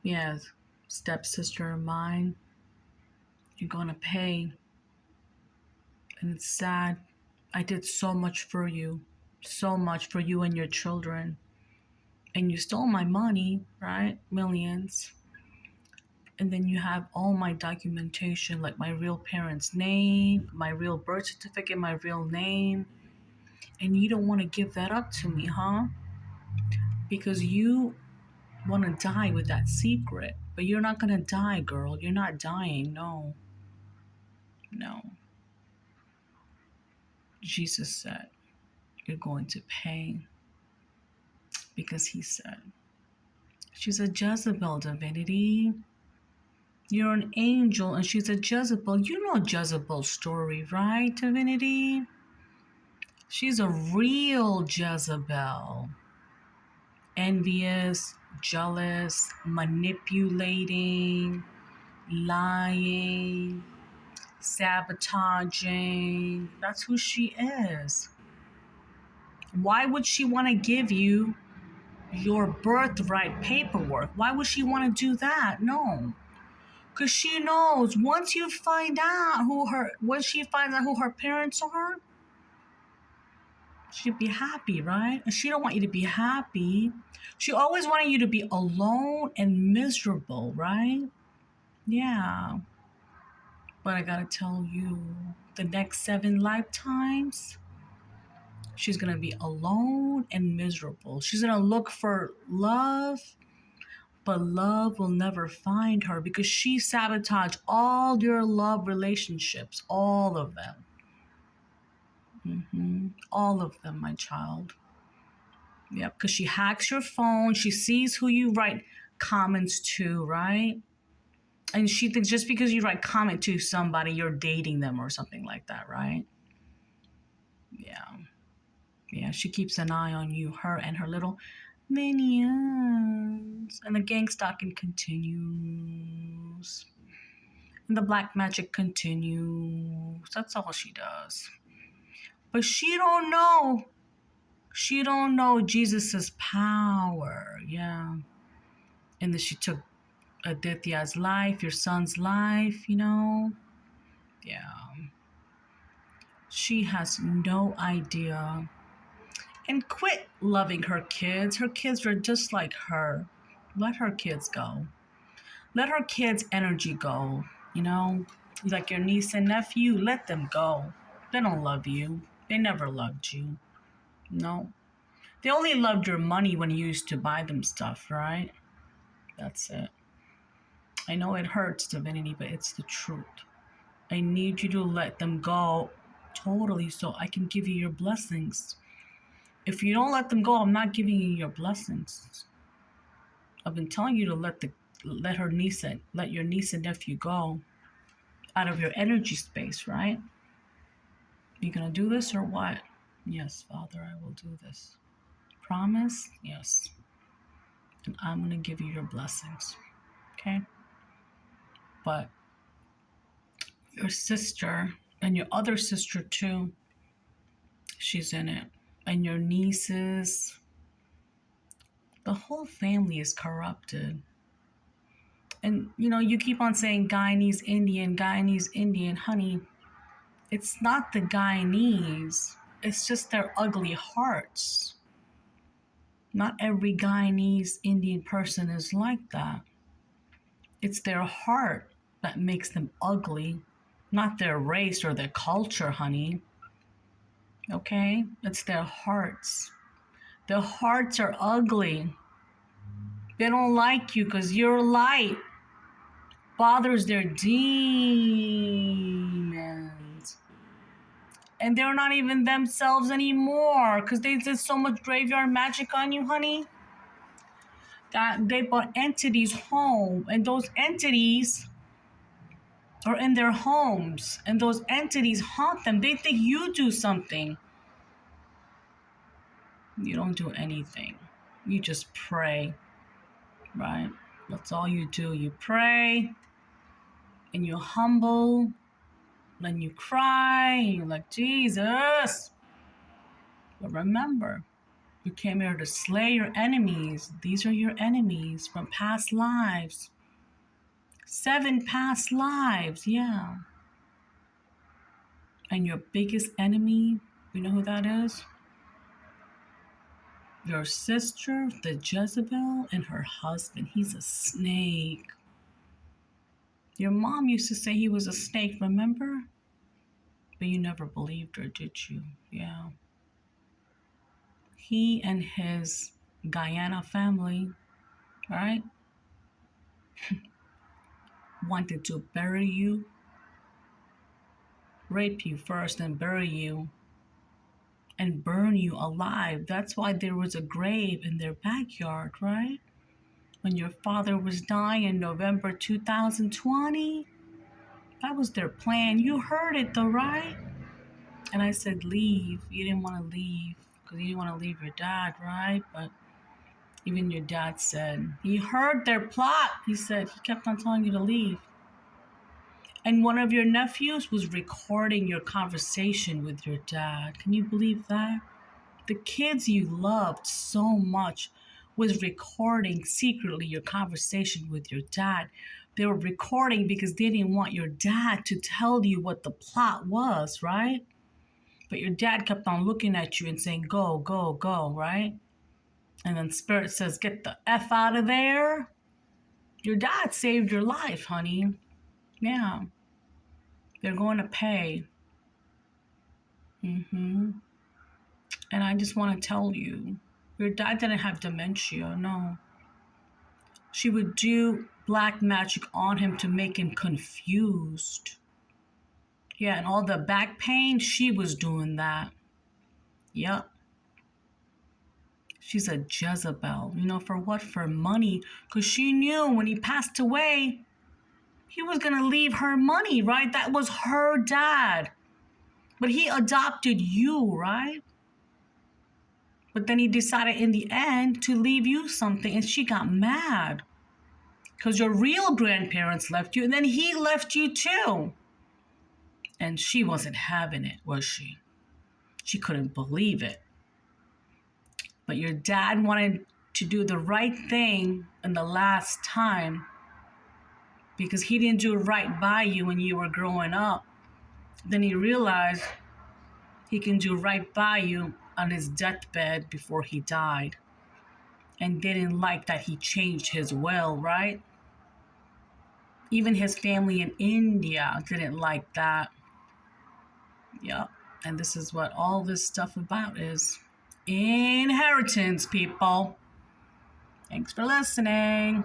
Yes, stepsister of mine, you're gonna pay. And it's sad. I did so much for you. So much for you and your children. And you stole my money, right? Millions. And then you have all my documentation, like my real parents' name, my real birth certificate, my real name. And you don't want to give that up to me, huh? Because you want to die with that secret. But you're not going to die, girl. You're not dying. No. No. Jesus said, you're going to pay. Because he said, she's a Jezebel, divinity. You're an angel and she's a Jezebel. You know Jezebel's story, right, divinity? She's a real Jezebel. Envious, jealous, manipulating, lying, sabotaging. That's who she is. Why would she want to give you your birthright paperwork? Why would she want to do that? No. Because she knows once she finds out who her parents are, she'd be happy, right? And she don't want you to be happy. She always wanted you to be alone and miserable, right? Yeah. But I gotta tell you, the next 7 lifetimes, she's gonna be alone and miserable. She's gonna look for love, but love will never find her because she sabotaged all your love relationships, all of them. All of them, my child. Yep, because she hacks your phone. She sees who you write comments to, right? And she thinks just because you write comment to somebody, you're dating them or something like that, right? Yeah. Yeah, she keeps an eye on you, her and her little minions. And the gang stalking continues. And the black magic continues. That's all she does. But she don't know. She don't know Jesus's power. Yeah. And then she took Aditya's life, your son's life, you know? Yeah. She has no idea. And quit loving her kids. Her kids are just like her. Let her kids go. Let her kids' energy go, you know? Like your niece and nephew, let them go. They don't love you. They never loved you. No. They only loved your money when you used to buy them stuff, right? That's it. I know it hurts, divinity, but it's the truth. I need you to let them go totally so I can give you your blessings. If you don't let them go, I'm not giving you your blessings. I've been telling you to let your niece and nephew go out of your energy space, right? You gonna do this or what? Yes, Father, I will do this. Promise? Yes. And I'm gonna give you your blessings. Okay? But your sister and your other sister too, she's in it. And your nieces, the whole family is corrupted. And you keep on saying Guyanese Indian, honey. It's not the Guyanese. It's just their ugly hearts. Not every Guyanese Indian person is like that. It's their heart that makes them ugly, not their race or their culture, honey. Okay? It's their hearts. Their hearts are ugly. They don't like you because you're light. Bothers their demons. And they're not even themselves anymore because they did so much graveyard magic on you, honey, that they brought entities home. And those entities are in their homes. And those entities haunt them. They think you do something. You don't do anything. You just pray, right? That's all you do. You pray and you're humble. Then you cry and you're like, Jesus. But remember, You came here to slay your enemies. These are your enemies from past lives. 7 past lives, yeah. And your biggest enemy, you know who that is? Your sister, the Jezebel, and her husband. He's a snake. Your mom used to say he was a snake, remember? But you never believed her, did you? Yeah. He and his Guyana family, right, wanted to bury you, rape you first, and bury you, and burn you alive. That's why there was a grave in their backyard, right? When your father was dying in November 2020, that was their plan. You heard it though, right? And I said, leave. You didn't want to leave because you didn't want to leave your dad, right? But even your dad said, he heard their plot. He said, he kept on telling you to leave. And one of your nephews was recording your conversation with your dad. Can you believe that? The kids you loved so much was recording secretly your conversation with your dad. They were recording because they didn't want your dad to tell you what the plot was, right? But your dad kept on looking at you and saying, go, go, go, right? And then Spirit says, get the F out of there. Your dad saved your life, honey. Yeah. They're going to pay. And I just want to tell you, your dad didn't have dementia, no. She would do black magic on him to make him confused. Yeah, and all the back pain, she was doing that. Yep. She's a Jezebel. You know, for what? For money. Because she knew when he passed away, he was going to leave her money, right? That was her dad. But he adopted you, right? But then he decided in the end to leave you something, and she got mad. Because your real grandparents left you, and then he left you too. And she wasn't having it, was she? She couldn't believe it. But your dad wanted to do the right thing in the last time because he didn't do right by you when you were growing up. Then he realized he can do right by you on his deathbed before he died. And didn't like that he changed his will, right? Even his family in India didn't like that. Yep. And this is what all this stuff about is. Inheritance, people. Thanks for listening.